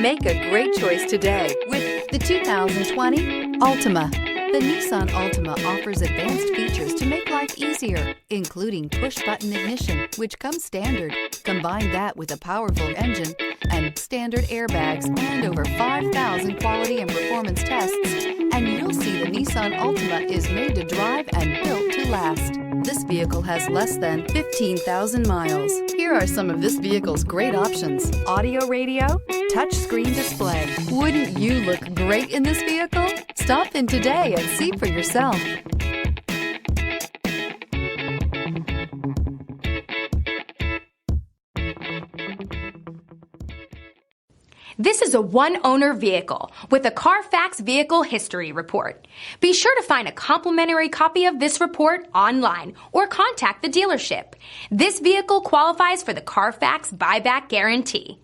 Make a great choice today with the 2020 Altima. The Nissan Altima offers advanced features to make life easier, including push-button ignition, which comes standard. Combine that with a powerful engine and standard airbags and over 5,000 quality and performance tests, and you'll see the Nissan Altima is made to drive and built to last. This vehicle has less than 15,000 miles. Here are some of this vehicle's great options: audio radio, touchscreen display. Wouldn't you look great in this vehicle? Stop in today and see for yourself. This is a one-owner vehicle with a Carfax Vehicle History Report. Be sure to find a complimentary copy of this report online or contact the dealership. This vehicle qualifies for the Carfax Buyback Guarantee.